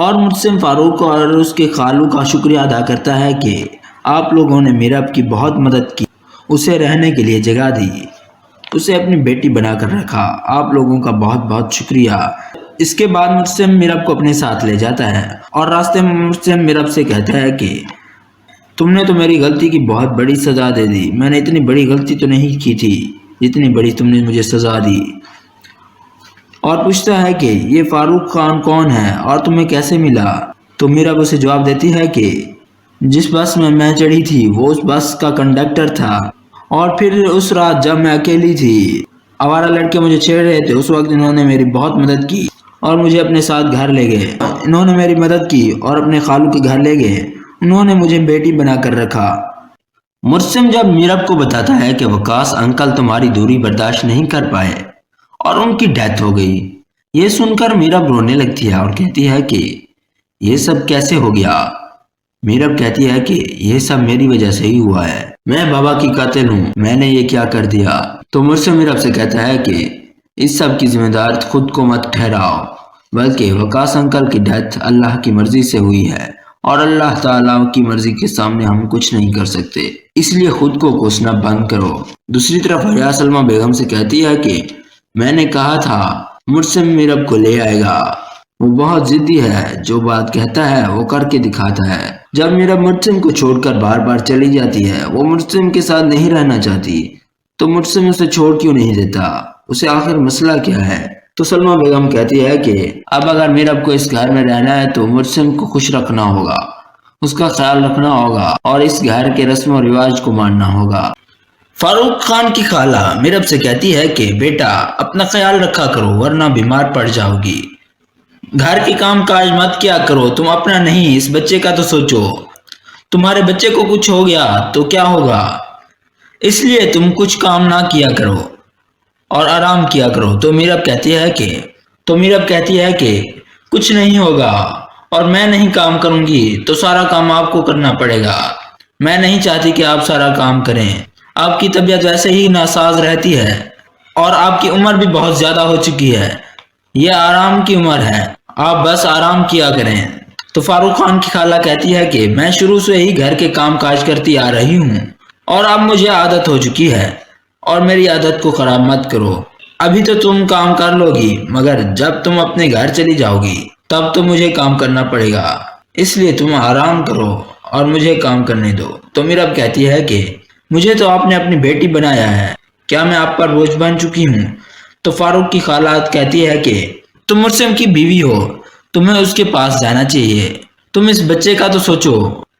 اور مرسم فاروق اور اس کے خالو کا شکریہ ادا کرتا ہے کہ آپ لوگوں نے میرب کی بہت مدد کی، اسے رہنے کے لیے جگہ دی، اسے اپنی بیٹی بنا کر رکھا، آپ لوگوں کا بہت بہت شکریہ۔ اس کے بعد مرسم میرب کو اپنے ساتھ لے جاتا ہے اور راستے میں مرسم میرب سے کہتا ہے کہ تم نے تو میری غلطی کی بہت بڑی سزا دے دی، میں نے اتنی بڑی غلطی تو نہیں کی تھی جتنی بڑی تم نے مجھے سزا دی۔ اور پوچھتا ہے کہ یہ فاروق خان کون ہے اور تمہیں کیسے ملا؟ تو میرب اسے جواب دیتی ہے کہ جس بس میں چڑھی تھی وہ اس بس کا کنڈکٹر تھا، اور پھر اس رات جب میں اکیلی تھی آوارہ لڑکے مجھے چھیڑ رہے تھے، اس وقت انہوں نے میری بہت مدد کی اور مجھے اپنے ساتھ گھر لے گئے، انہوں نے میری مدد کی اور اپنے خالو کے گھر لے گئے، انہوں نے مجھے بیٹی بنا کر رکھا۔ مرسم جب میرب کو بتاتا ہے کہ وقاص انکل تمہاری دوری برداشت نہیں کر پائے اور ان کی ڈیتھ ہو گئی، یہ سن کر میرب رونے لگتی ہے اور کہتی ہے کہ یہ سب کیسے ہو گیا؟ میرب کہتی ہے کہ یہ سب میری وجہ سے ہی ہوا ہے، میں بابا کی قاتل ہوں، میں نے یہ کیا کر دیا؟ تو مرسم میرب سے کہتا ہے کہ اس سب کی ذمہ دار خود کو مت ٹھہراؤ، بلکہ وقاص انکل کی ڈیتھ اللہ کی مرضی سے ہوئی ہے اور اللہ تعالیٰ کی مرضی کے سامنے ہم کچھ نہیں کر سکتے، اس لیے خود کو کوسنا بند کرو۔ دوسری طرف حیا سلمہ بیگم سے کہتی ہے کہ میں نے کہا تھا مرسم میرب کو لے آئے گا، وہ بہت ضدی ہے، جو بات کہتا ہے وہ کر کے دکھاتا ہے۔ جب میرب مرسم کو چھوڑ کر بار بار چلی جاتی ہے، وہ مرسم کے ساتھ نہیں رہنا چاہتی، تو مرسم اسے چھوڑ کیوں نہیں دیتا؟ اسے آخر مسئلہ کیا ہے؟ تو سلمہ بیگم کہتی ہے کہ اب اگر میرب کو اس گھر میں رہنا ہے تو مرسم کو خوش رکھنا ہوگا، اس کا خیال رکھنا ہوگا اور اس گھر کے رسم و رواج کو ماننا ہوگا۔ فاروق خان کی خالہ میرب سے کہتی ہے کہ بیٹا اپنا خیال رکھا کرو ورنہ بیمار پڑ جاؤ گی، گھر کے کام کاج مت کیا کرو، تم اپنا نہیں اس بچے کا تو سوچو، تمہارے بچے کو کچھ ہو گیا تو کیا ہوگا، اس لیے تم کچھ کام نہ کیا کرو اور آرام کیا کرو۔ تو میرب کہتی ہے کہ کچھ نہیں ہوگا اور میں نہیں کام کروں گی تو سارا کام آپ کو کرنا پڑے گا، میں نہیں چاہتی کہ آپ سارا کام کریں، آپ کی طبیعت ویسے ہی ناساز رہتی ہے اور آپ کی عمر بھی بہت زیادہ ہو چکی ہے، یہ آرام کی عمر ہے، آپ بس آرام کیا کریں۔ تو فاروق خان کی خالہ کہتی ہے کہ میں شروع سے ہی گھر کے کام کاج کرتی آ رہی ہوں اور اب مجھے عادت ہو چکی ہے، اور میری عادت کو خراب مت کرو، ابھی تو تم کام کر لو گی مگر جب تم اپنے گھر چلی جاؤ گی تب تو مجھے کام کرنا پڑے گا، اس لیے تم آرام کرو اور مجھے کام کرنے دو۔ تو میرب کہتی ہے کہ مجھے تو آپ نے اپنی بیٹی بنایا ہے، کیا میں آپ پر بوجھ بن چکی ہوں؟ تو فاروق کی خالہ کہتی ہے کہ تم مرسم کی بیوی ہو، تمہیں اس کے پاس جانا چاہیے، تم اس بچے کا تو سوچو،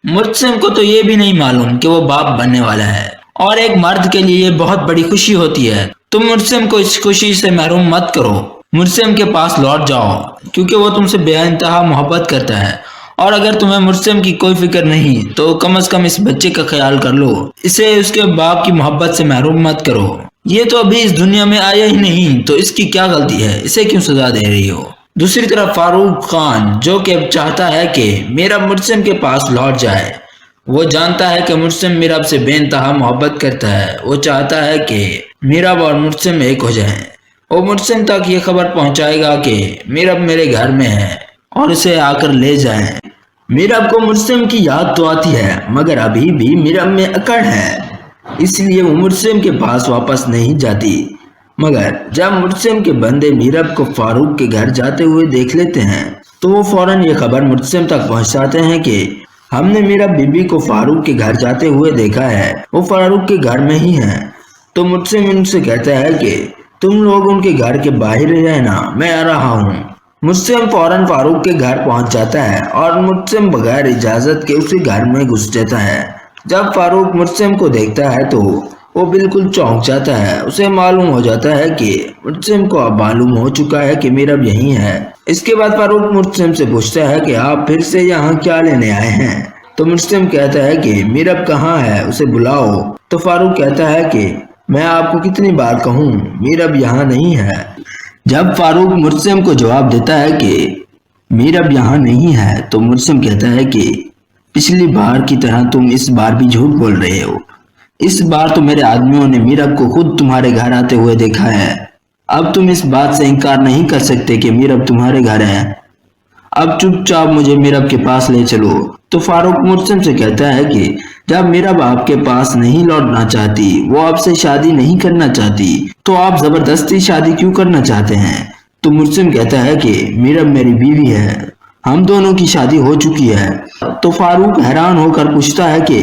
مرسم کو تو یہ بھی نہیں معلوم کہ وہ باپ بننے والا ہے، اور ایک مرد کے لیے یہ بہت بڑی خوشی ہوتی ہے، تم مرسم کو اس خوشی سے محروم مت کرو، مرسم کے پاس لوٹ جاؤ کیونکہ وہ تم سے بے انتہا محبت کرتا ہے، اور اگر تمہیں مرسم کی کوئی فکر نہیں تو کم از کم اس بچے کا خیال کر لو، اسے اس کے باپ کی محبت سے محروم مت کرو، یہ تو ابھی اس دنیا میں آیا ہی نہیں تو اس کی کیا غلطی ہے، اسے کیوں سزا دے رہی ہو؟ دوسری طرف فاروق خان جو کہ چاہتا ہے کہ میرب مرسم کے پاس لوٹ جائے، وہ جانتا ہے کہ مرسم میرب سے بے انتہا محبت کرتا ہے، وہ چاہتا ہے کہ میرب اور مرسم ایک ہو جائیں، وہ مرسم تک یہ خبر پہنچائے گا کہ میرب میرے گھر میں ہے اور اسے آ کر لے جائیں۔ میرب کو مرسم کی یاد تو آتی ہے مگر ابھی بھی میرب میں اکڑ ہے، اس لیے وہ مرسم کے پاس واپس نہیں جاتی، مگر جب مرسم کے بندے میرب کو فاروق کے گھر جاتے ہوئے دیکھ لیتے ہیں تو وہ فوراً یہ خبر مرسم تک پہنچاتے ہیں کہ ہم نے میرب بی بی کو فاروق کے گھر جاتے ہوئے دیکھا ہے، وہ فاروق کے گھر میں ہی ہیں۔ تو مرسم ان سے کہتا ہے کہ تم لوگ ان کے گھر کے باہر ہی رہنا، میں آ رہا ہوں۔ مرسم فوراً فاروق کے گھر پہنچ جاتا ہے اور مرسم بغیر اجازت کے اسی گھر میں گھس جاتا ہے۔ جب فاروق مرسم کو دیکھتا ہے تو وہ بالکل چونک جاتا ہے، اسے معلوم ہو جاتا ہے کہ مرسم کو اب معلوم ہو چکا ہے کہ میرب یہیں ہے۔ اس کے بعد فاروق مرسم سے پوچھتا ہے کہ آپ پھر سے یہاں کیا لینے آئے ہیں؟ تو مرسم کہتا ہے کہ میرب کہاں ہے، اسے بلاؤ۔ تو فاروق کہتا ہے کہ میں آپ کو کتنی بار کہوں، میرب یہاں نہیں ہے۔ جب فاروق مرسم کو جواب دیتا ہے کہ میرب یہاں نہیں ہے تو مرسم کہتا ہے کہ پچھلی بار کی طرح تم اس بار بھی جھوٹ بول رہے ہو، اس بار تو میرے آدمیوں نے میرب کو خود تمہارے گھر آتے ہوئے دیکھا ہے، اب تم اس بات سے انکار نہیں کر سکتے کہ میرب تمہارے گھر ہے، اب چپ چاپ مجھے میرب کے پاس لے چلو۔ تو فاروق مرسم سے کہتا ہے کہ جب میرب آپ کے پاس نہیں لوٹنا چاہتی، وہ آپ سے شادی نہیں کرنا چاہتی، تو آپ زبردستی شادی کیوں کرنا چاہتے ہیں؟ تو مرسم کہتا ہے کہ میرب میری بیوی ہے، ہم دونوں کی شادی ہو چکی ہے۔ تو فاروق حیران ہو کر پوچھتا ہے کہ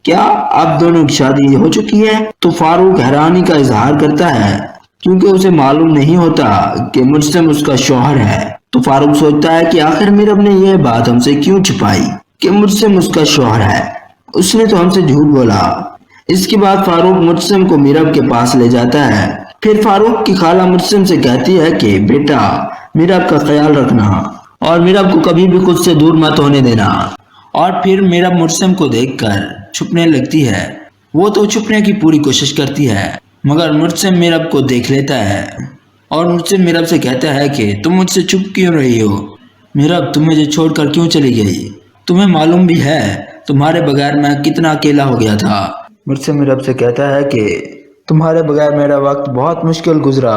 کیا آپ دونوں کی شادی ہو چکی ہے؟ تو فاروق حیرانی کا اظہار کرتا ہے کیونکہ اسے معلوم نہیں ہوتا کہ مرسم اس کا شوہر ہے۔ تو فاروق سوچتا ہے کہ آخر میرب نے یہ بات ہم سے کیوں چھپائی کہ مرسم اس کا شوہر ہے، اس نے تو ہم سے جھوٹ بولا۔ اس کے بعد فاروق مرسم کو میرب کے پاس لے جاتا ہے۔ پھر فاروق کی خالہ مرسم سے کہتی ہے کہ بیٹا میرب کا خیال رکھنا اور میرب کو کبھی بھی خود سے دور مت ہونے دینا۔ اور پھر میرب مرسم کو دیکھ کر چھپنے لگتی ہے۔ وہ تو چھپنے کی پوری کوشش کرتی ہے مگر مرسم میرب کو دیکھ لیتا ہے اور مرسم میرب سے کہتا ہے کہ تم مجھ سے چھپ کیوں رہی ہو؟ میرب تم مجھے چھوڑ کر کیوں چلی گئی؟ تمہیں معلوم بھی ہے تمہارے بغیر میں کتنا اکیلا ہو گیا تھا۔ مرسم میرب سے کہتا ہے کہ تمہارے بغیر میرا وقت بہت مشکل گزرا،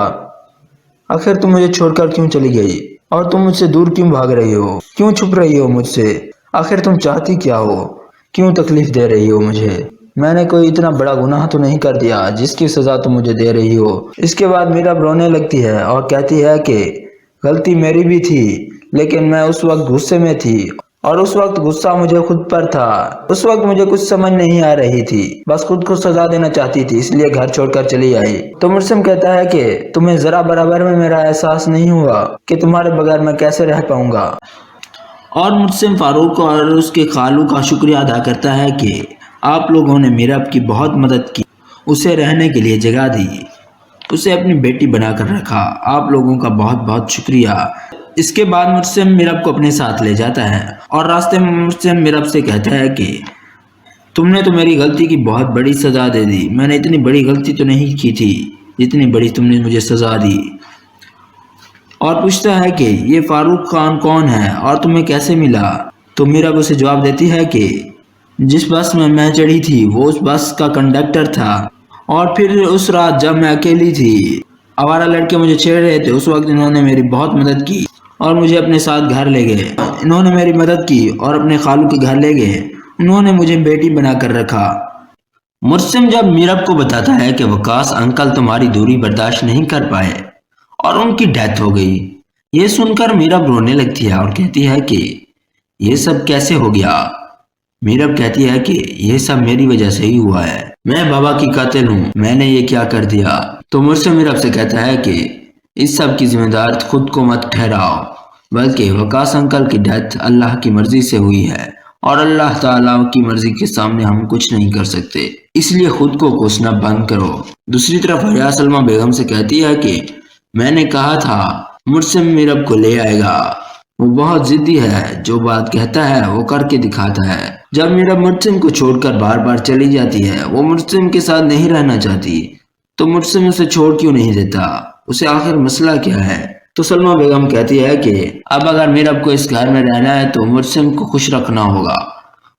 آخر تم مجھے چھوڑ کر کیوں چلی گئی اور تم مجھ سے دور کیوں بھاگ رہی ہو؟ کیوں چھپ رہی ہو مجھ سے؟ آخر تم چاہتی کیا ہو؟ کیوں تکلیف دے رہی ہو مجھے؟ میں نے کوئی اتنا بڑا گناہ تو نہیں کر دیا جس کی سزا تم مجھے دے رہی ہو۔ اس کے بعد میرب رونے لگتی ہے اور کہتی ہے کہ غلطی میری بھی تھی، لیکن میں اس وقت غصے میں تھی اور اس وقت غصہ مجھے خود پر تھا۔ اس وقت مجھے کچھ سمجھ نہیں آ رہی تھی، بس خود کو سزا دینا چاہتی تھی، اس لیے گھر چھوڑ کر چلی آئی۔ تو مرسم کہتا ہے کہ تمہیں ذرا برابر میں میرا احساس نہیں ہوا کہ تمہارے بغیر میں کیسے رہ پاؤں گا۔ اور مرسم فاروق اور اس کے خالو کا شکریہ ادا کرتا ہے کہ آپ لوگوں نے میرب کی بہت مدد کی، اسے رہنے کے لیے جگہ دی، اسے اپنی بیٹی بنا کر رکھا، آپ لوگوں کا بہت بہت شکریہ۔ اس کے بعد مرسم میرب کو اپنے ساتھ لے جاتا ہے اور راستے میں مرسم میرب سے کہتا ہے کہ تم نے تو میری غلطی کی بہت بڑی سزا دے دی، میں نے اتنی بڑی غلطی تو نہیں کی تھی جتنی بڑی تم نے مجھے سزا دی۔ اور پوچھتا ہے کہ یہ فاروق خان کون ہے اور تمہیں کیسے ملا؟ تو میرب اسے جواب دیتی ہے کہ جس بس میں چڑھی تھی وہ اس بس کا کنڈکٹر تھا، اور پھر اس رات جب میں اکیلی تھی، آوارہ لڑکے مجھے چھیڑ رہے تھے، اس وقت انہوں نے میری بہت مدد کی اور مجھے اپنے ساتھ گھر لے گئے۔ انہوں نے میری مدد کی اور اپنے خالو کے گھر لے گئے، انہوں نے مجھے بیٹی بنا کر رکھا۔ مرسم جب میرب کو بتاتا ہے کہ وقاص انکل تمہاری دوری برداشت نہیں کر پائے اور ان کی ڈیتھ ہو گئی، یہ سن کر میرب رونے لگتی ہے اور کہتی ہے کہ یہ سب کیسے ہو گیا؟ میرب کہتی ہے کہ یہ سب میری وجہ سے ہی ہوا ہے، میں بابا کی قاتل ہوں، میں نے یہ کیا کر دیا؟ تو مرسم میرب سے کہتا ہے کہ اس سب کی ذمہ دار خود کو مت ٹھہراؤ، بلکہ وقاص انکل کی ڈیتھ اللہ کی مرضی سے ہوئی ہے اور اللہ تعالیٰ کی مرضی کے سامنے ہم کچھ نہیں کر سکتے، اس لیے خود کو کوسنا بند کرو۔ دوسری طرف حیا سلمہ بیگم سے کہتی ہے کہ میں نے کہا تھا مرسم میرب کو لے آئے گا، وہ بہت ضدی ہے، جو بات کہتا ہے وہ کر کے دکھاتا ہے۔ جب میرب مرسم کو چھوڑ کر بار بار چلی جاتی ہے، وہ مرسم کے ساتھ نہیں رہنا چاہتی، تو مرسم اسے چھوڑ کیوں نہیں دیتا؟ اسے آخر مسئلہ کیا ہے؟ تو سلمہ بیگم کہتی ہے کہ اب اگر میرب کو اس گھر میں رہنا ہے تو مرسم کو خوش رکھنا ہوگا،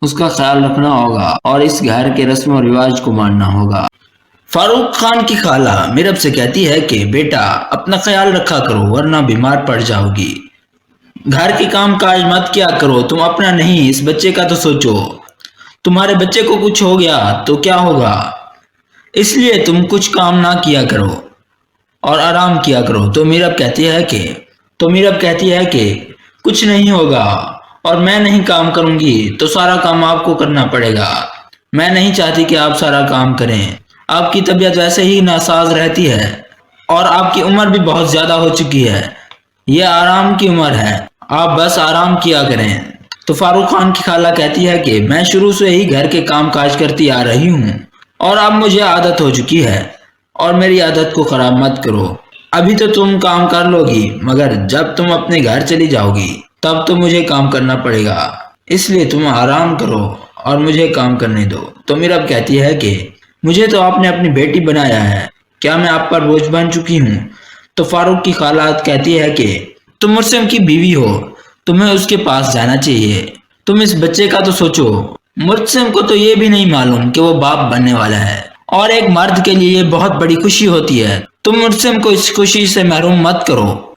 اس کا خیال رکھنا ہوگا اور اس گھر کے رسم و رواج کو ماننا ہوگا۔ فاروق خان کی خالہ میرب سے کہتی ہے کہ بیٹا اپنا خیال رکھا کرو ورنہ بیمار پڑ جاؤ گی، گھر کے کام کاج مت کیا کرو، تم اپنا نہیں اس بچے کا تو سوچو، تمہارے بچے کو کچھ ہو گیا تو کیا ہوگا، اس لیے تم کچھ کام نہ کیا کرو اور آرام کیا کرو۔ تو میرب کہتی ہے کہ کچھ نہیں ہوگا اور میں نہیں کام کروں گی تو سارا کام آپ کو کرنا پڑے گا، میں نہیں چاہتی کہ آپ سارا کام کریں، آپ کی طبیعت ویسے ہی ناساز رہتی ہے اور آپ کی عمر بھی بہت زیادہ ہو چکی ہے، یہ آرام کی عمر ہے، آپ بس آرام کیا کریں۔ تو فاروق خان کی خالہ کہتی ہے کہ میں شروع سے ہی گھر کے کام کاج کرتی آ رہی ہوں اور اب مجھے عادت ہو چکی ہے اور میری عادت کو خراب مت کرو، ابھی تو تم کام کر لو گی مگر جب تم اپنے گھر چلی جاؤ گی تب تو مجھے کام کرنا پڑے گا، اس لیے تم آرام کرو اور مجھے کام کرنے دو۔ تو میرب کہتی ہے کہ مجھے تو آپ نے اپنی بیٹی بنایا ہے، کیا میں آپ پر بوجھ بن چکی ہوں؟ تو فاروق کی خالہ کہتی ہے کہ تم مرسم کی بیوی ہو، تمہیں اس کے پاس جانا چاہیے، تم اس بچے کا تو سوچو، مرسم کو تو یہ بھی نہیں معلوم کہ وہ باپ بننے والا ہے اور ایک مرد کے لیے یہ بہت بڑی خوشی ہوتی ہے، تم مرسم کو اس خوشی سے محروم مت کرو۔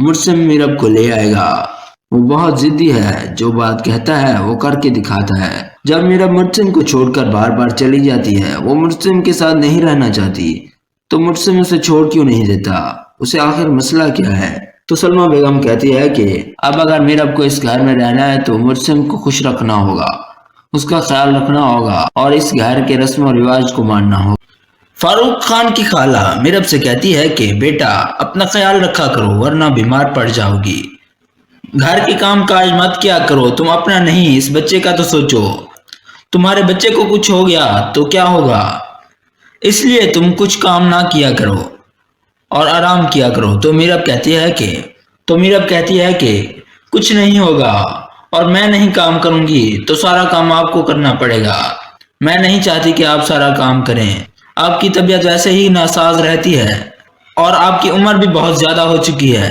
مرسم میرب کو لے آئے گا۔ وہ بہت ضدی ہے، جو بات کہتا ہے وہ کر کے دکھاتا ہے۔ جب میرب مرسم کو چھوڑ کر بار بار چلی جاتی ہے، وہ مرسم کے ساتھ نہیں رہنا چاہتی، تو مرسم اسے چھوڑ کیوں نہیں دیتا؟ اسے آخر مسئلہ کیا ہے؟ تو سلمہ بیگم کہتی ہے کہ اب اگر میرب کو اس گھر میں رہنا ہے تو مرسم کو خوش رکھنا ہوگا، اس کا خیال رکھنا ہوگا اور اس گھر کے رسم و رواج کو ماننا ہوگا۔ فاروق خان کی خالہ میرب سے کہتی ہے کہ بیٹا اپنا خیال رکھا کرو ورنہ بیمار پڑ جاؤ گی۔ گھر کے کام کاج مت کیا کرو، تم اپنا نہیں اس بچے کا تو سوچو، تمہارے بچے کو کچھ ہو گیا تو کیا ہوگا، اس لیے تم کچھ کام نہ کیا کرو اور آرام کیا کرو۔ تو میرب کہتی ہے کہ کچھ نہیں ہوگا اور میں نہیں کام کروں گی تو سارا کام آپ کو کرنا پڑے گا، میں نہیں چاہتی کہ آپ سارا کام کریں، آپ کی طبیعت ویسے ہی ناساز رہتی ہے اور آپ کی عمر بھی بہت زیادہ ہو چکی ہے،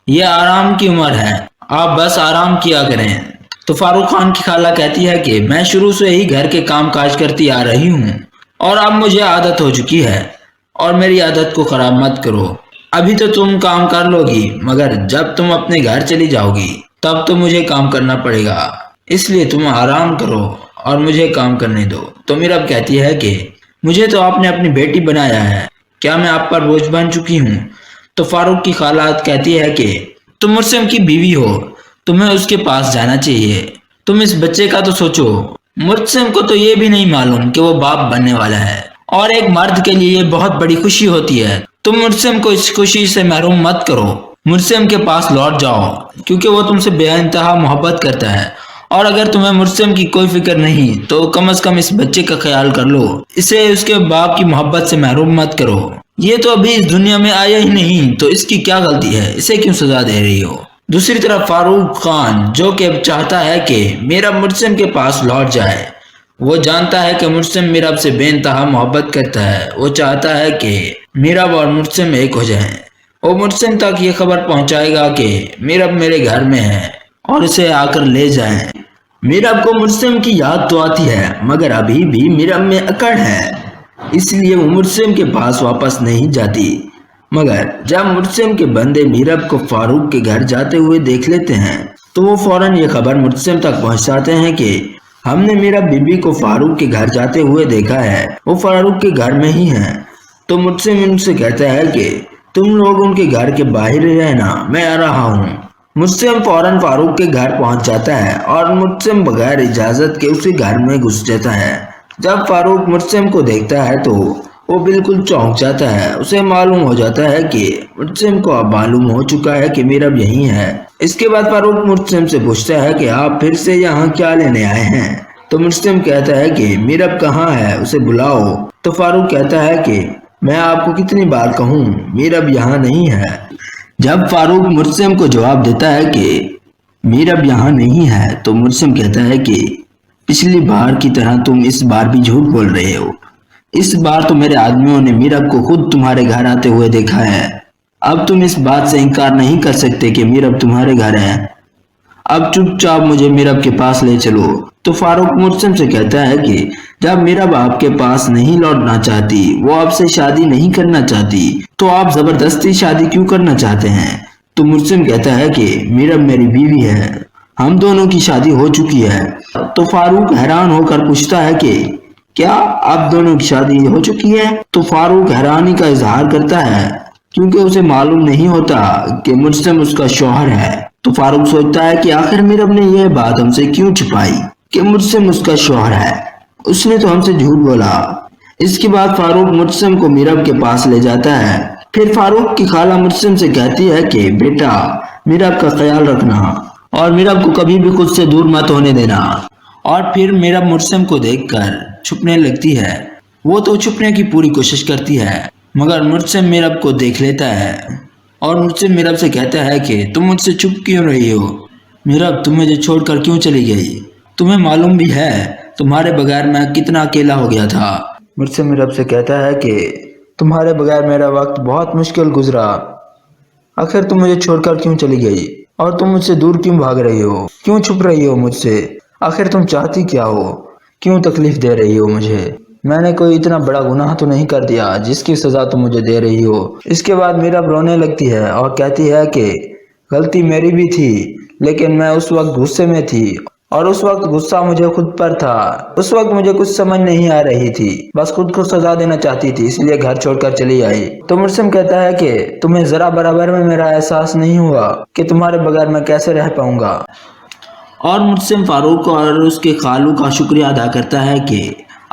یہ آرام کی عمر ہے، آپ بس آرام کیا کریں۔ تو فاروق خان کی خالہ کہتی ہے کہ میں شروع سے ہی گھر کے کام کاج کرتی آ رہی ہوں اور اب مجھے عادت ہو چکی ہے، اور میری عادت کو خراب مت کرو۔ ابھی تو تم کام کر لو گی مگر جب تم اپنے گھر چلی جاؤ گی تب تو مجھے کام کرنا پڑے گا، اس لیے تم آرام کرو اور مجھے کام کرنے دو۔ تو میرب کہتی ہے کہ مجھے تو آپ نے اپنی بیٹی بنایا ہے، کیا میں آپ پر بوجھ بن چکی ہوں؟ تو فاروق کی خالہ کہتی ہے کہ تم مرسم کی بیوی ہو، تمہیں اس کے پاس جانا چاہیے، تم اس بچے کا تو سوچو۔ مرسم کو تو یہ بھی نہیں معلوم کہ وہ باپ بننے والا ہے اور ایک مرد کے لیے یہ بہت بڑی خوشی ہوتی ہے، تم مرسم کو اس خوشی سے محروم مت کرو، مرسم کے پاس لوٹ جاؤ کیونکہ وہ تم سے بے انتہا محبت کرتا ہے، اور اگر تمہیں مرسم کی کوئی فکر نہیں تو کم از کم اس بچے کا خیال کر لو، اسے اس کے باپ کی محبت سے محروم مت کرو، یہ تو ابھی اس دنیا میں آیا ہی نہیں تو اس کی کیا غلطی ہے، اسے کیوں سزا دے رہی ہو؟ دوسری طرف فاروق خان جو کہ چاہتا ہے کہ میرب مرسم کے پاس لوٹ جائے، وہ جانتا ہے کہ مرسم میرب سے بے انتہا محبت کرتا ہے، وہ چاہتا ہے کہ میرب اور مرسم ایک ہو جائیں، وہ مرسم تک یہ خبر پہنچائے گا کہ میرب میرے گھر میں ہے اور اسے آ کر لے جائیں۔ میرب کو مرسم کی یاد تو آتی ہے مگر ابھی بھی میرب میں اکڑ ہے، اس لیے وہ مرسم کے پاس واپس نہیں جاتی، مگر جب مرسم کے بندے میرب کو فاروق کے گھر جاتے ہوئے دیکھ لیتے ہیں تو وہ فوراً یہ خبر مرسم تک پہنچاتے ہیں کہ ہم نے میرب بی بی کو فاروق کے گھر جاتے ہوئے دیکھا ہے، وہ فاروق کے گھر میں ہی ہیں۔ تو مرسم ان سے کہتا ہے کہ تم لوگ ان کے گھر کے باہر رہنا، میں آ رہا ہوں۔ مرسم فوراً فاروق کے گھر پہنچ جاتا ہے اور مرسم بغیر اجازت کے اسی گھر میں گھس جاتا ہے۔ جب فاروق مرسم کو دیکھتا ہے تو وہ بالکل چونک جاتا ہے، اسے معلوم ہو جاتا ہے کہ مرسم کو اب معلوم ہو چکا ہے کہ میرب یہیں ہے۔ اس کے بعد فاروق مرسم سے پوچھتا ہے کہ آپ پھر سے یہاں کیا لینے آئے ہیں؟ تو مرسم کہتا ہے کہ میرب کہاں ہے، اسے بلاؤ۔ تو فاروق کہتا ہے کہ میں آپ کو کتنی بار کہوں، میرب یہاں نہیں ہے۔ جب فاروق مرسم کو جواب دیتا ہے کہ میرب یہاں نہیں ہے تو مرسم کہتا ہے کہ پچھلی بار کی طرح تم اس بار بھی جھوٹ بول رہے ہو، اس بار تو میرے آدمیوں نے میرب کو خود تمہارے گھر آتے ہوئے دیکھا ہے، اب تم اس بات سے انکار نہیں کر سکتے کہ میرب تمہارے گھر ہے، اب چپ چاپ مجھے میرب کے پاس لے چلو۔ تو فاروق مرسم سے کہتا ہے کہ جب میرب آپ کے پاس نہیں لوٹنا چاہتی، وہ آپ سے شادی نہیں کرنا چاہتی، تو آپ زبردستی شادی کیوں کرنا چاہتے ہیں؟ تو مرسم کہتا ہے کہ میرب میری بیوی ہے، ہم دونوں کی شادی ہو چکی ہے۔ تو فاروق حیران ہو کر پوچھتا ہے کہ کیا آپ دونوں کی شادی ہو چکی ہے؟ تو فاروق حیرانی کا اظہار کرتا ہے کیونکہ اسے معلوم نہیں ہوتا کہ مرسم اس کا شوہر ہے۔ تو فاروق سوچتا ہے کہ آخر میرب نے یہ بات ہم سے کیوں چھپائی کہ مرسم اس کا شوہر ہے، اس نے تو ہم سے جھوٹ بولا۔ اس کے بعد فاروق مرسم کو میرب کے پاس لے جاتا ہے، پھر فاروق کی خالہ مرسم سے کہتی ہے کہ بیٹا میرب کا خیال رکھنا اور میرب کو کبھی بھی خود سے دور مت ہونے دینا۔ اور پھر میرب مرسم کو دیکھ کر چھپنے لگتی ہے، وہ تو چھپنے کی پوری کوشش کرتی ہے مگر مرسم میرب کو دیکھ لیتا ہے اور مرسم میرب سے کہتا ہے کہ تم مجھ سے چھپ کیوں رہی ہو؟ میرب تم مجھے چھوڑ کر کیوں چلی گئی؟ تمہیں معلوم بھی ہے تمہارے بغیر میں کتنا اکیلا ہو گیا تھا۔ مرسم میرب سے کہتا ہے کہ تمہارے بغیر میرا وقت بہت مشکل گزرا، آخر تم مجھے چھوڑ کر کیوں چلی گئی اور تم مجھ سے دور کیوں بھاگ رہی ہو، کیوں چھپ رہی ہو مجھ سے، آخر تم چاہتی کیا ہو، کیوں تکلیف دے رہی ہو مجھے؟ میں نے کوئی اتنا بڑا گناہ تو نہیں کر دیا جس کی سزا تم مجھے دے رہی ہو۔ اس کے بعد میرب رونے لگتی ہے اور کہتی ہے کہ غلطی میری بھی تھی، لیکن میں اس وقت غصے میں تھی اور اس وقت غصہ مجھے خود پر تھا۔ اس وقت مجھے کچھ سمجھ نہیں آ رہی تھی، بس خود کو سزا دینا چاہتی تھی، اس لیے گھر چھوڑ کر چلی آئی۔ تو مرسم کہتا ہے کہ تمہیں ذرا برابر میں میرا احساس نہیں ہوا کہ تمہارے بغیر میں کیسے رہ پاؤں گا۔ اور مرسم فاروق اور اس کے خالو کا شکریہ ادا کرتا ہے کہ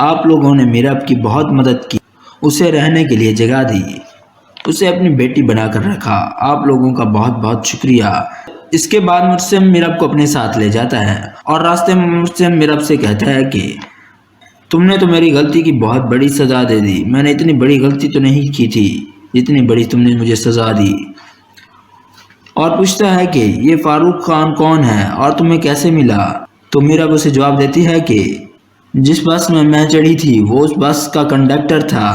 آپ لوگوں نے میرب کی بہت مدد کی، اسے رہنے کے لیے جگہ دی، اسے اپنی بیٹی بنا کر رکھا، آپ لوگوں کا بہت بہت شکریہ۔ اس کے بعد مرسم میرب کو اپنے ساتھ لے جاتا ہے اور راستے میں مرسم میرب سے کہتا ہے کہ تم نے تو میری غلطی کی بہت بڑی سزا دے دی، میں نے اتنی بڑی غلطی تو نہیں کی تھی جتنی بڑی تم نے مجھے سزا دی۔ اور پوچھتا ہے کہ یہ فاروق خان کون ہے اور تمہیں کیسے ملا؟ تو میرب اسے جواب دیتی ہے کہ جس بس میں چڑھی تھی وہ اس بس کا کنڈکٹر تھا،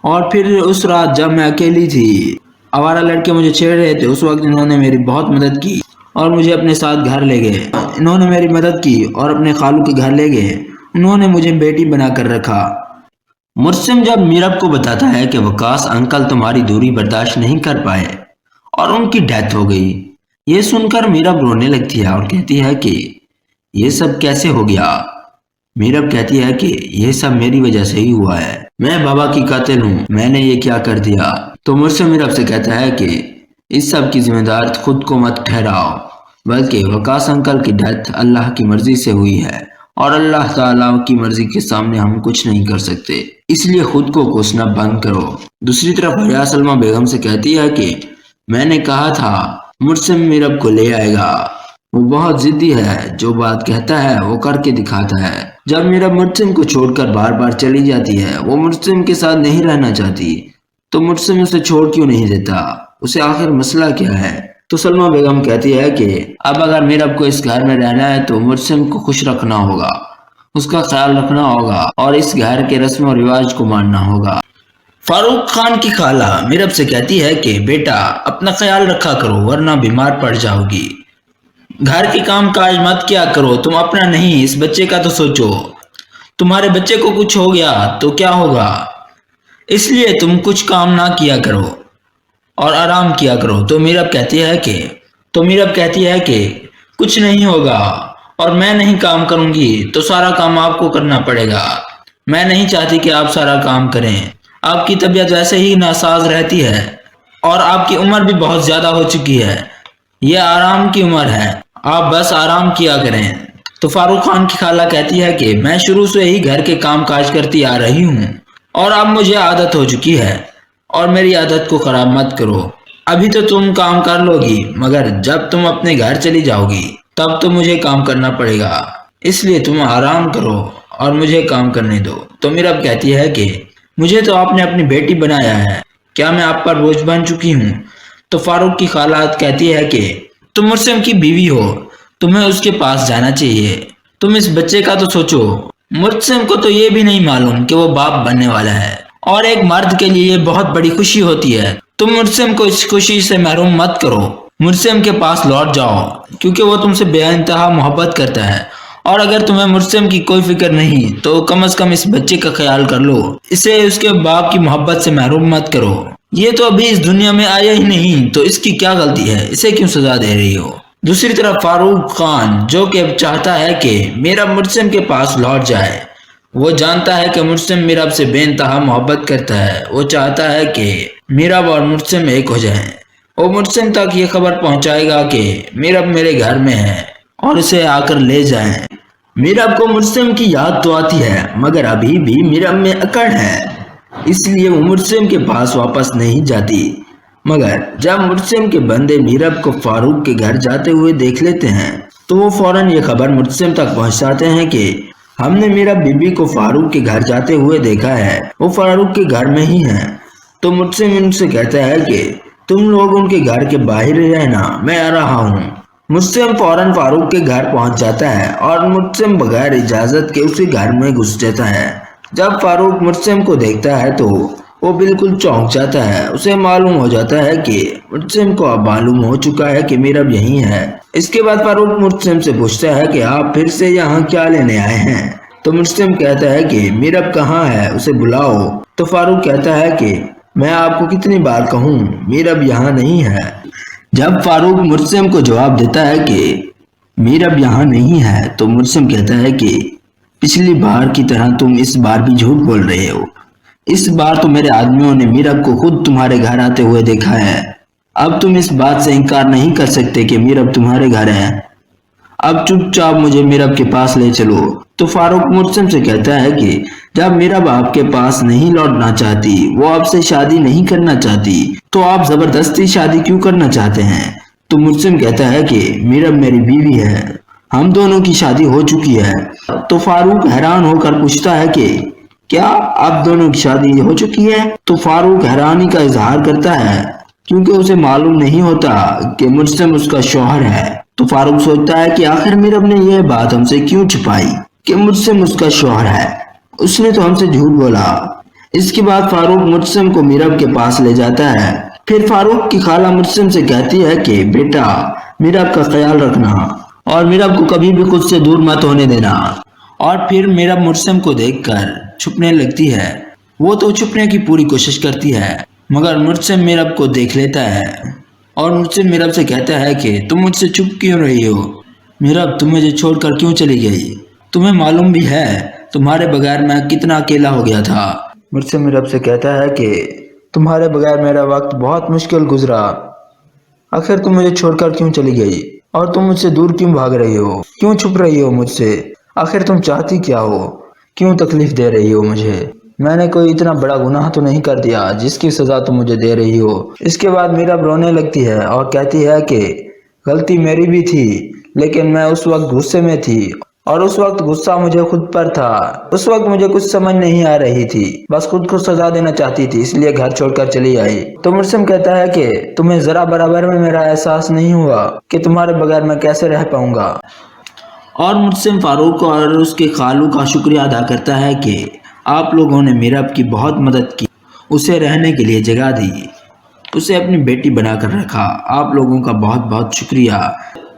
اور پھر اس رات جب میں اکیلی تھی، آوارہ لڑکے مجھے چھیڑ رہے تھے، اس وقت انہوں نے میری بہت مدد کی اور مجھے اپنے ساتھ گھر لے گئے۔ انہوں نے میری مدد کی اور اپنے خالو کے گھر لے گئے، انہوں نے مجھے بیٹی بنا کر رکھا۔ مرسم جب میرب کو بتاتا ہے کہ وقاص انکل تمہاری دوری برداشت نہیں کر پائے اور ان کی ڈیتھ ہو گئی، یہ سن کر میرب رونے لگتی ہے اور کہتی ہے کہ یہ سب کیسے ہو گیا؟ میرب کہتی ہے کہ یہ سب میری وجہ سے ہی ہوا ہے، میں بابا کی قاتل ہوں، میں نے یہ کیا کر دیا؟ تو مرسم میرب سے کہتا ہے کہ اس سب کی ذمہ دار خود کو مت ٹھہراؤ، بلکہ وقاص انکل کی ڈیتھ اللہ کی مرضی سے ہوئی ہے اور اللہ تعالیٰ کی مرضی کے سامنے ہم کچھ نہیں کر سکتے، اس لیے خود کو کوسنا بند کرو۔ دوسری طرف حیا سلمہ بیگم سے کہتی ہے کہ میں نے کہا تھا مرسم میرب کو لے آئے گا، وہ بہت ضدی ہے، جو بات کہتا ہے وہ کر کے دکھاتا ہے۔ جب میرب مرسم کو چھوڑ کر بار بار چلی جاتی ہے، وہ مرسم کے ساتھ نہیں رہنا چاہتی، تو مرسم اسے چھوڑ کیوں نہیں دیتا؟ اسے آخر مسئلہ کیا ہے؟ تو سلمہ بیگم کہتی ہے کہ اب اگر میرب کو اس گھر میں رہنا ہے تو مرسم کو خوش رکھنا ہوگا، اس کا خیال رکھنا ہوگا اور اس گھر کے رسم و رواج کو ماننا ہوگا۔ فاروق خان کی خالہ میرب سے کہتی ہے کہ بیٹا اپنا خیال رکھا کرو ورنہ بیمار پڑ جاؤ گی، گھر کے کام کاج مت کیا کرو، تم اپنا نہیں اس بچے کا تو سوچو، تمہارے بچے کو کچھ ہو گیا تو کیا ہوگا، اس لیے تم کچھ کام نہ کیا کرو اور آرام کیا کرو۔ تو میرب کہتی ہے کہ کچھ نہیں ہوگا اور میں نہیں کام کروں گی تو سارا کام آپ کو کرنا پڑے گا، میں نہیں چاہتی کہ آپ سارا کام کریں، آپ کی طبیعت ویسے ہی ناساز رہتی ہے اور آپ کی عمر بھی بہت زیادہ ہو چکی ہے، یہ آرام کی عمر ہے، آپ بس آرام کیا کریں۔ تو فاروق خان کی خالہ کہتی ہے کہ میں شروع سے ہی گھر کے کام کاج کرتی آ رہی ہوں اور اب مجھے عادت ہو چکی ہے، اور میری عادت کو خراب مت کرو، ابھی تو تم کام کر لو گی مگر جب تم اپنے گھر چلی جاؤ گی تب تو مجھے کام کرنا پڑے گا، اس لیے تم آرام کرو اور مجھے کام کرنے دو۔ تو میرب کہتی ہے کہ مجھے تو آپ نے اپنی بیٹی بنایا ہے، کیا میں آپ پر بوجھ بن چکی ہوں؟ تو فاروق کی خالہ کہتی ہے کہ تم مرسم کی بیوی ہو، تمہیں اس کے پاس جانا چاہیے، تم اس بچے کا تو سوچو، مرسم کو تو یہ بھی نہیں معلوم کہ وہ باپ بننے والا ہے اور ایک مرد کے لیے یہ بہت بڑی خوشی ہوتی ہے، تم مرسم کو اس خوشی سے محروم مت کرو، مرسم کے پاس لوٹ جاؤ کیونکہ وہ تم سے بے انتہا محبت کرتا ہے، اور اگر تمہیں مرسم کی کوئی فکر نہیں تو کم از کم اس بچے کا خیال کر لو، اسے اس کے باپ کی محبت سے محروم مت کرو، یہ تو ابھی اس دنیا میں آیا ہی نہیں تو اس کی کیا غلطی ہے، اسے کیوں سزا دے رہی ہو؟ دوسری طرف فاروق خان جو کہ چاہتا ہے کہ میرب مرسم کے پاس لوٹ جائے، وہ جانتا ہے کہ مرسم میرب سے بے انتہا محبت کرتا ہے، وہ چاہتا ہے کہ میرب اور مرسم ایک ہو جائیں، وہ مرسم تک یہ خبر پہنچائے گا کہ میرب میرے گھر میں ہے اور اسے آ کر لے جائیں۔ میرب کو مرسم کی یاد تو آتی ہے مگر ابھی بھی میرب میں اکڑ ہے، اس لیے وہ مرسم کے پاس واپس نہیں جاتی، مگر جب مرسم کے بندے میرب کو فاروق کے گھر جاتے ہوئے دیکھ لیتے ہیں تو وہ فوراً یہ خبر مرسم تک پہنچاتے ہیں کہ ہم نے میرب بیوی کو فاروق کے گھر جاتے ہوئے دیکھا ہے، وہ فاروق کے گھر میں ہی ہیں۔ تو مرسم ان سے کہتا ہے کہ تم لوگ ان کے گھر کے باہر رہنا، میں آ رہا ہوں۔ مرسم فوراً فاروق کے گھر پہنچ جاتا ہے اور مرسم بغیر اجازت کے اسی گھر میں گھس جاتا ہے۔ جب فاروق مرسم کو دیکھتا ہے تو وہ بالکل چونک جاتا ہے، اسے معلوم ہو جاتا ہے کہ مرسم کو اب معلوم ہو چکا ہے کہ میرب یہیں ہے۔ اس کے بعد فاروق مرسم سے پوچھتا ہے کہ آپ پھر سے یہاں کیا لینے آئے ہیں؟ تو مرسم کہتا ہے کہ میرب کہاں ہے، اسے بلاؤ۔ تو فاروق کہتا ہے کہ میں آپ کو کتنی بار کہوں، میرب یہاں نہیں ہے۔ جب فاروق مرسم کو جواب دیتا ہے کہ میرب یہاں نہیں ہے تو مرسم کہتا ہے کہ پچھلی بار کی طرح تم اس بار بھی جھوٹ بول رہے ہو۔ اس بار تو میرے آدمیوں نے میرب کو خود تمہارے گھر آتے ہوئے دیکھا ہے۔ اب تم اس بات سے انکار نہیں کر سکتے کہ میرب تمہارے گھر ہے۔ اب چپ چاپ مجھے میرب کے پاس لے چلو۔ تو فاروق مرسم سے کہتا ہے کہ جب میرب آپ کے پاس نہیں لوٹنا چاہتی، وہ آپ سے شادی نہیں کرنا چاہتی، تو آپ زبردستی شادی کیوں کرنا چاہتے ہیں؟ تو مرسم کہتا ہے کہ میرب میری بیوی ہے، ہم دونوں کی شادی ہو چکی ہے۔ تو فاروق حیران ہو کر پوچھتا ہے کہ کیا آپ دونوں کی شادی ہو چکی ہے؟ تو فاروق حیرانی کا اظہار کرتا ہے کیونکہ اسے معلوم نہیں ہوتا کہ مرسم اس کا شوہر ہے۔ تو فاروق سوچتا ہے کہ آخر میرب نے یہ بات ہم سے کیوں چھپائی کہ مرسم اس کا شوہر ہے؟ اس نے تو ہم سے جھوٹ بولا۔ اس کے بعد فاروق مرسم کو میرب کے پاس لے جاتا ہے۔ پھر فاروق کی خالہ مرسم سے کہتی ہے کہ بیٹا میرب کا خیال رکھنا اور میرب کو کبھی بھی خود سے دور مت ہونے دینا۔ اور پھر میرب مرسم کو دیکھ کر چھپنے لگتی ہے۔ وہ تو چھپنے کی پوری کوشش کرتی ہے مگر مرسم میرب کو دیکھ لیتا ہے اور مرسم میرب سے کہتا ہے کہ تم مجھ سے چھپ کیوں رہی ہو؟ میرب تم مجھے چھوڑ کر کیوں چلی گئی؟ تمہیں معلوم بھی ہے تمہارے بغیر میں کتنا اکیلا ہو گیا تھا۔ مرسم میرب سے کہتا ہے کہ تمہارے بغیر میرا وقت بہت مشکل گزرا۔ آخر تم مجھے چھوڑ کر کیوں چلی گئی اور تم مجھ سے دور کیوں بھاگ رہی ہو؟ کیوں چھپ رہی ہو مجھ سے؟ آخر تم چاہتی کیا ہو؟ کیوں تکلیف دے رہی ہو مجھے؟ میں نے کوئی اتنا بڑا گناہ تو نہیں کر دیا جس کی سزا تم مجھے دے رہی ہو۔ اس کے بعد میرب رونے لگتی ہے اور کہتی ہے کہ غلطی میری بھی تھی، لیکن میں اس وقت غصے میں تھی اور اس وقت غصہ مجھے خود پر تھا۔ اس وقت مجھے کچھ سمجھ نہیں آ رہی تھی، بس خود کو سزا دینا چاہتی تھی، اس لیے گھر چھوڑ کر چلی آئی۔ تو مرسم کہتا ہے کہ تمہیں ذرا برابر میں میرا احساس نہیں ہوا کہ تمہارے بغیر میں کیسے رہ پاؤں گا؟ اور مرسم فاروق اور اس کے خالو کا شکریہ ادا کرتا ہے کہ آپ لوگوں نے میرب کی بہت مدد کی، اسے رہنے کے لیے جگہ دی، اسے اپنی بیٹی بنا کر رکھا، آپ لوگوں کا بہت بہت شکریہ۔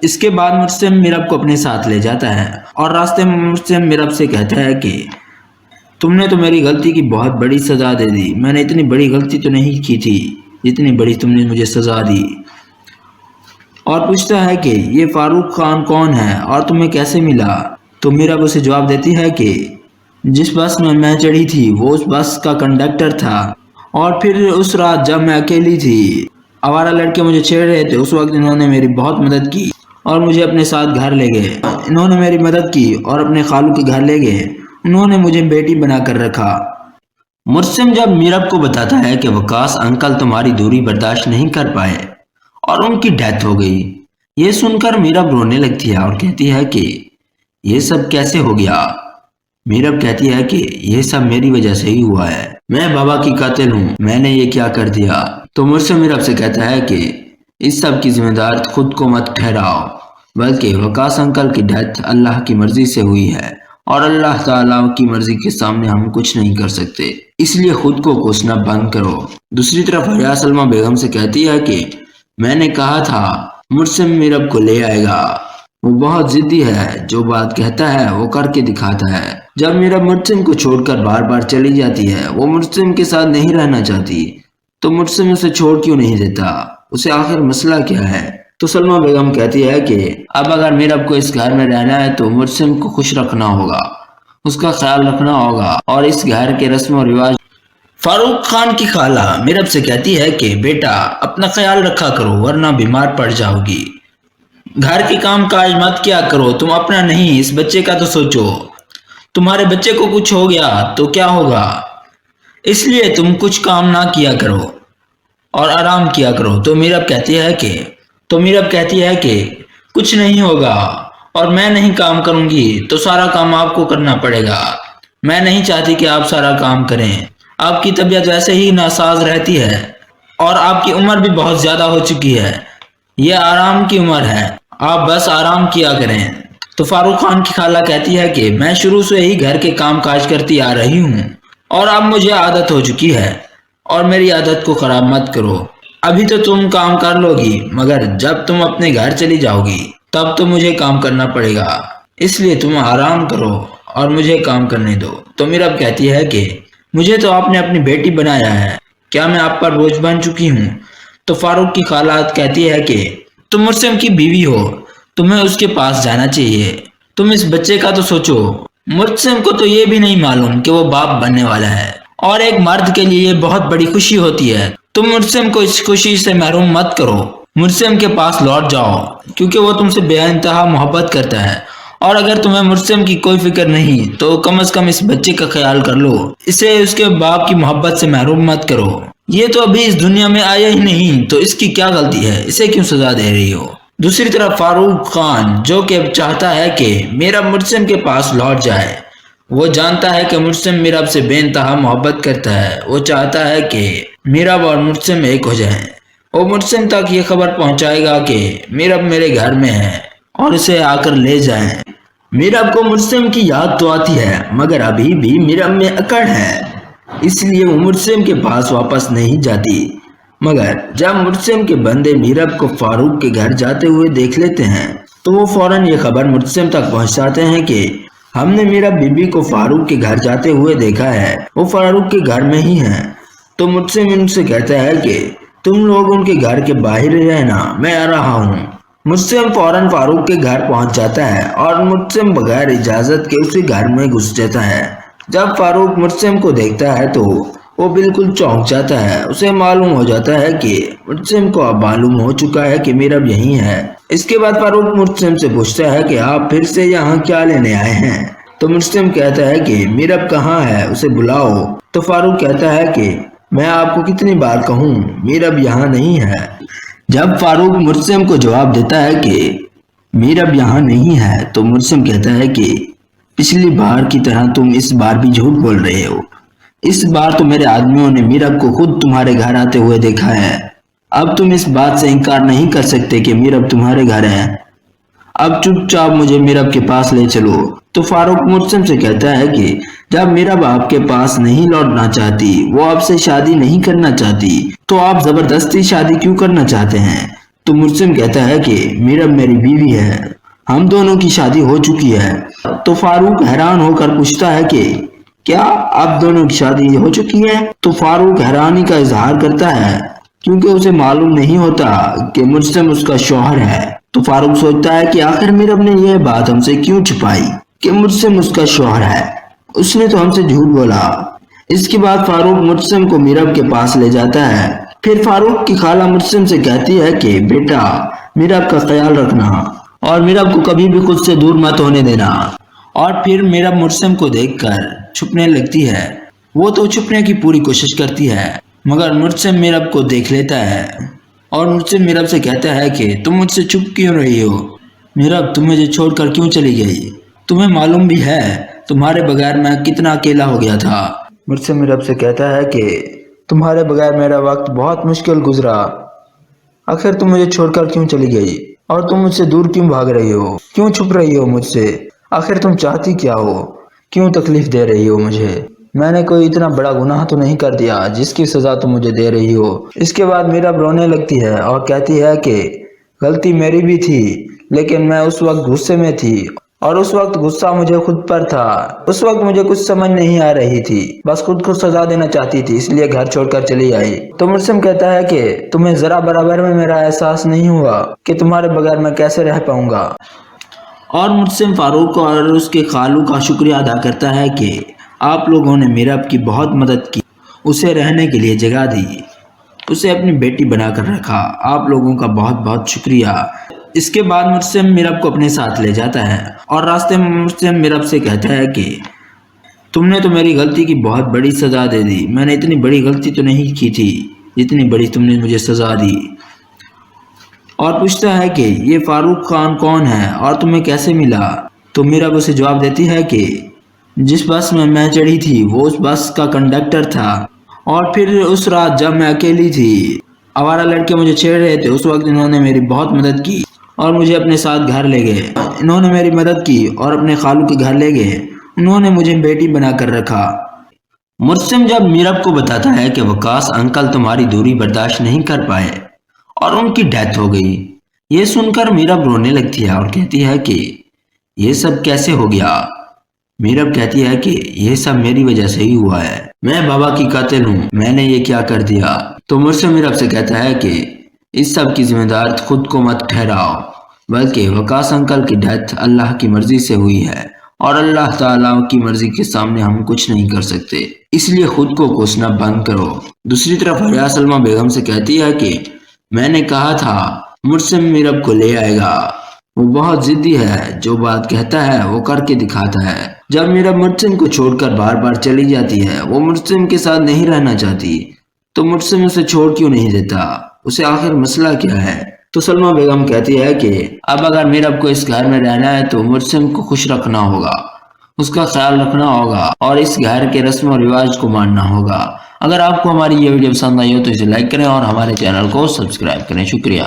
اس کے بعد مرسم میرب کو اپنے ساتھ لے جاتا ہے اور راستے میں مرسم میرب سے کہتا ہے کہ تم نے تو میری غلطی کی بہت بڑی سزا دے دی، میں نے اتنی بڑی غلطی تو نہیں کی تھی جتنی بڑی تم نے مجھے سزا دی۔ اور پوچھتا ہے کہ یہ فاروق خان کون ہے اور تمہیں کیسے ملا؟ تو میرب اسے جواب دیتی ہے کہ جس بس میں چڑھی تھی وہ اس بس کا کنڈکٹر تھا، اور پھر اس رات جب میں اکیلی تھی، آوارہ لڑکے مجھے چھیڑ رہے تھے، اس وقت انہوں نے میری بہت مدد کی اور مجھے اپنے ساتھ گھر لے گئے۔ انہوں نے میری مدد کی اور اپنے خالو کے گھر لے گئے، انہوں نے مجھے بیٹی بنا کر رکھا۔ مرسم جب میرب کو بتاتا ہے کہ وقاص انکل تمہاری دوری برداشت نہیں کر پائے اور ان کی ڈیتھ ہو گئی، یہ سن کر میرب رونے لگتی ہے اور کہتی ہے کہ یہ سب کیسے ہو گیا؟ میرب کہتی ہے کہ یہ سب میری وجہ سے ہی ہوا ہے، میں بابا کی قاتل ہوں، میں نے یہ کیا کر دیا؟ تو مرسم میرب سے کہتا ہے کہ اس سب کی ذمہ دار خود کو مت ٹھہراؤ، بلکہ وقاص انکل کی ڈیتھ اللہ کی مرضی سے ہوئی ہے اور اللہ تعالیٰ کی مرضی کے سامنے ہم کچھ نہیں کر سکتے، اس لیے خود کو کوسنا بند کرو۔ دوسری طرف حیا سلمہ بیگم سے کہتی ہے کہ میں نے کہا تھا مرسم میرب کو لے آئے گا، وہ بہت ضدی ہے، جو بات کہتا ہے وہ کر کے دکھاتا ہے۔ جب میرب مرسم کو چھوڑ کر بار بار چلی جاتی ہے، وہ مرسم کے ساتھ نہیں رہنا چاہتی، تو مرسم اسے چھوڑ کیوں نہیں دیتا؟ اسے آخر مسئلہ کیا ہے؟ تو سلمہ بیگم کہتی ہے کہ اب اگر میرب کو اس گھر میں رہنا ہے تو مرسم کو خوش رکھنا ہوگا، اس کا خیال رکھنا ہوگا اور اس گھر کے رسم و رواج۔ فاروق خان کی خالہ میرب سے کہتی ہے کہ بیٹا اپنا خیال رکھا کرو ورنہ بیمار پڑ جاؤ گی، گھر کی کام کاج مت کیا کرو، تم اپنا نہیں اس بچے کا تو سوچو، تمہارے بچے کو کچھ ہو گیا تو کیا ہوگا، اس لیے تم کچھ کام نہ کیا کرو اور آرام کیا کرو۔ تو میرب کہتی ہے کہ کچھ نہیں ہوگا اور میں نہیں کام کروں گی تو سارا کام آپ کو کرنا پڑے گا، میں نہیں چاہتی کہ آپ سارا کام کریں، آپ کی طبیعت ویسے ہی ناساز رہتی ہے اور آپ کی عمر بھی بہت زیادہ ہو چکی ہے، یہ آرام کی عمر ہے، آپ بس آرام کیا کریں۔ تو فاروق خان کی خالہ کہتی ہے کہ میں شروع سے ہی گھر کے کام کاج کرتی آ رہی ہوں اور اب مجھے عادت ہو چکی ہے اور میری عادت کو خراب مت کرو، ابھی تو تم کام کر لو گی مگر جب تم اپنے گھر چلی جاؤ گی تب تو مجھے کام کرنا پڑے گا، اس لیے تم آرام کرو اور مجھے کام کرنے دو۔ تو میرب کہتی ہے کہ مجھے تو آپ نے اپنی بیٹی بنایا ہے، کیا میں آپ پر بوجھ بن چکی ہوں؟ تو فاروق کی خالہ کہتی ہے کہ تم مرسم کی بیوی ہو، تمہیں اس کے پاس جانا چاہیے، تم اس بچے کا تو سوچو۔ مرسم کو تو یہ بھی نہیں معلوم کہ وہ باپ بننے والا ہے، اور ایک مرد کے لیے یہ بہت بڑی خوشی ہوتی ہے۔ تم مرسم کو اس خوشی سے محروم مت کرو، مرسم کے پاس لوٹ جاؤ، کیونکہ وہ تم سے بے انتہا محبت کرتا ہے، اور اگر تمہیں مرسم کی کوئی فکر نہیں تو کم از کم اس بچے کا خیال کر لو، اسے اس کے باپ کی محبت سے محروم مت کرو۔ یہ تو ابھی اس دنیا میں آیا ہی نہیں، تو اس کی کیا غلطی ہے، اسے کیوں سزا دے رہی ہو؟ دوسری طرف فاروق خان جو کہ چاہتا ہے کہ میرب مرسم کے پاس لوٹ جائے، وہ جانتا ہے کہ مرسم میرب سے بے انتہا محبت کرتا ہے، وہ چاہتا ہے کہ میرب اور مرسم ایک ہو جائیں۔ وہ مرسم تک یہ خبر پہنچائے گا کہ میرب میرے گھر میں ہے اور اسے آ کر لے جائیں۔ میرب کو مرسم کی یاد تو آتی ہے، مگر ابھی بھی میرب میں اکڑ ہے، اس لیے وہ مرسم کے پاس واپس نہیں جاتی۔ مگر جب مرسم کے بندے میرب کو فاروق کے گھر جاتے ہوئے دیکھ لیتے ہیں تو وہ فوراً یہ خبر مرسم تک پہنچاتے ہیں کہ ہم نے میرب بیوی کو فاروق کے گھر جاتے ہوئے دیکھا ہے، وہ فاروق کے گھر میں ہی ہیں۔ تو مرسم ان سے کہتا ہے کہ تم لوگ ان کے گھر کے باہر رہنا، میں آ رہا ہوں۔ مرسم فوراً فاروق کے گھر پہنچ جاتا ہے اور مرسم بغیر اجازت کے اسی گھر میں گھس جاتا ہے۔ جب فاروق مرسم کو دیکھتا ہے تو وہ بالکل چونک جاتا ہے، اسے معلوم ہو جاتا ہے کہ مرسم کو اب معلوم ہو چکا ہے کہ میرب یہیں ہے۔ اس کے بعد فاروق مرسم سے پوچھتا ہے کہ آپ پھر سے یہاں کیا لینے آئے ہیں؟ تو مرسم کہتا ہے کہ میرب کہاں ہے، اسے بلاؤ۔ تو فاروق کہتا ہے کہ میں آپ کو کتنی بار کہوں، میرب یہاں نہیں ہے۔ جب فاروق مرسم کو جواب دیتا ہے کہ میرب یہاں نہیں ہے تو مرسم کہتا ہے کہ پچھلی بار کی طرح تم اس بار بھی جھوٹ بول رہے ہو، اس بار تو میرے آدمیوں نے میرب کو خود تمہارے گھر آتے ہوئے دیکھا ہے، اب تم اس بات سے انکار نہیں کر سکتے کہ میرب تمہارے گھر ہے، اب چپ چاپ مجھے میرب کے پاس لے چلو۔ تو فاروق مرسم سے کہتا ہے کہ جب میرب آپ کے پاس نہیں لوٹنا چاہتی، وہ آپ سے شادی نہیں کرنا چاہتی، تو آپ زبردستی شادی کیوں کرنا چاہتے ہیں؟ تو مرسم کہتا ہے کہ میرب میری بیوی ہے، ہم دونوں کی شادی ہو چکی ہے۔ تو فاروق حیران ہو کر پوچھتا ہے کہ کیا آپ دونوں کی شادی ہو چکی ہے؟ تو فاروق حیرانی کا اظہار کرتا ہے کیونکہ اسے معلوم نہیں ہوتا کہ مرسم اس کا شوہر ہے۔ تو فاروق سوچتا ہے کہ آخر میرب نے یہ بات ہم سے کیوں چھپائی کہ مرسم اس کا شوہر ہے، اس نے تو ہم سے جھوٹ بولا۔ اس کے بعد فاروق مرسم کو میرب کے پاس لے جاتا ہے۔ پھر فاروق کی خالہ مرسم سے کہتی ہے کہ بیٹا میرب کا خیال رکھنا اور میرب کو کبھی بھی خود سے دور مت ہونے دینا۔ اور پھر میرب مرسم کو دیکھ کر چھپنے لگتی ہے، وہ تو چھپنے کی پوری کوشش کرتی ہے مگر مرسم میرب کو دیکھ لیتا ہے اور مرسم میرب سے کہتا ہے کہ تم مجھ سے چھپ کیوں رہی ہو؟ میرب تم مجھے چھوڑ کر کیوں چلی گئی؟ تمہیں معلوم بھی ہے تمہارے بغیر میں کتنا اکیلا ہو گیا تھا۔ مرسم میرب سے کہتا ہے کہ تمہارے بغیر میرا وقت بہت مشکل گزرا، آخر تم مجھے چھوڑ کر کیوں چلی گئی اور تم مجھ سے دور کیوں بھاگ رہی ہو، کیوں چھپ رہی ہو مجھ سے؟ آخر تم چاہتی کیا ہو، کیوں تکلیف دے رہی ہو مجھے؟ میں نے کوئی اتنا بڑا گناہ تو نہیں کر دیا جس کی سزا تم مجھے دے رہی ہو۔ اس کے بعد میرب رونے لگتی ہے اور کہتی ہے کہ غلطی میری بھی تھی، لیکن میں اس وقت غصے میں تھی اور اس وقت غصہ مجھے خود پر تھا، اس وقت مجھے کچھ سمجھ نہیں آ رہی تھی، بس خود کو سزا دینا چاہتی تھی، اس لیے گھر چھوڑ کر چلی آئی۔ تو مرسم کہتا ہے کہ تمہیں ذرا برابر میں میرا احساس نہیں ہوا کہ تمہارے بغیر میں کیسے رہ پاؤں گا۔ اور مرسم فاروق اور اس کے خالو کا شکریہ ادا کرتا ہے کہ آپ لوگوں نے میرب کی بہت مدد کی، اسے رہنے کے لیے جگہ دی، اسے اپنی بیٹی بنا کر رکھا، آپ لوگوں کا بہت بہت شکریہ۔ اس کے بعد مرسم میرب کو اپنے ساتھ لے جاتا ہے اور راستے میں مرسم میرب سے کہتا ہے کہ تم نے تو میری غلطی کی بہت بڑی سزا دے دی، میں نے اتنی بڑی غلطی تو نہیں کی تھی جتنی بڑی تم نے مجھے سزا دی۔ اور پوچھتا ہے کہ یہ فاروق خان کون ہے اور تمہیں کیسے ملا؟ تو میرب اسے جواب دیتی ہے کہ جس بس میں چڑھی تھی وہ اس بس کا کنڈکٹر تھا، اور پھر اس رات جب میں اکیلی تھی، آوارہ لڑکے مجھے چھیڑ رہے تھے، اس وقت انہوں نے میری بہت مدد کی اور مجھے اپنے ساتھ گھر لے گئے، انہوں نے میری مدد کی اور اپنے خالو کے گھر لے گئے، انہوں نے مجھے بیٹی بنا کر رکھا۔ مرسم جب میرب کو بتاتا ہے کہ وقاص انکل تمہاری دوری برداشت نہیں کر پائے اور ان کی ڈیتھ ہو گئی، یہ سن کر میرب رونے لگتی ہے اور کہتی ہے کہ یہ سب کیسے ہو گیا؟ میرب کہتی ہے کہ یہ سب میری وجہ سے ہی ہوا ہے، میں بابا کی قاتل ہوں، میں نے یہ کیا کر دیا؟ تو مرسل میرے رب سے کہتا ہے کہ اس سب کی ذمہ دار خود کو مت ٹھہراؤ، بلکہ وکاس انکل کی ڈیتھ اللہ کی مرضی سے ہوئی ہے اور اللہ تعالیٰ کی مرضی کے سامنے ہم کچھ نہیں کر سکتے، اس لیے خود کو کوسنا بند کرو۔ دوسری طرف حیا سلمہ بیگم سے کہتی ہے کہ میں نے کہا تھا مرسل میرے رب کو لے آئے گا، وہ بہت ضدی ہے، جو بات کہتا ہے وہ کر کے دکھاتا ہے۔ جب میرا مرسل کو چھوڑ کر بار بار چلی جاتی ہے، وہ مرسل کے ساتھ نہیں رہنا چاہتی، تو مرسل اسے چھوڑ کیوں نہیں دیتا؟ اسے آخر مسئلہ کیا ہے؟ تو سلمہ بیگم کہتی ہے کہ اب اگر میرے رب کو اس گھر میں رہنا ہے تو مرسل کو خوش رکھنا ہوگا، اس کا خیال رکھنا ہوگا اور اس گھر کے رسم و رواج کو ماننا ہوگا۔ اگر آپ کو ہماری یہ ویڈیو پسند آئی ہو تو اسے لائک کریں اور ہمارے چینل کو سبسکرائب کریں۔ شکریہ۔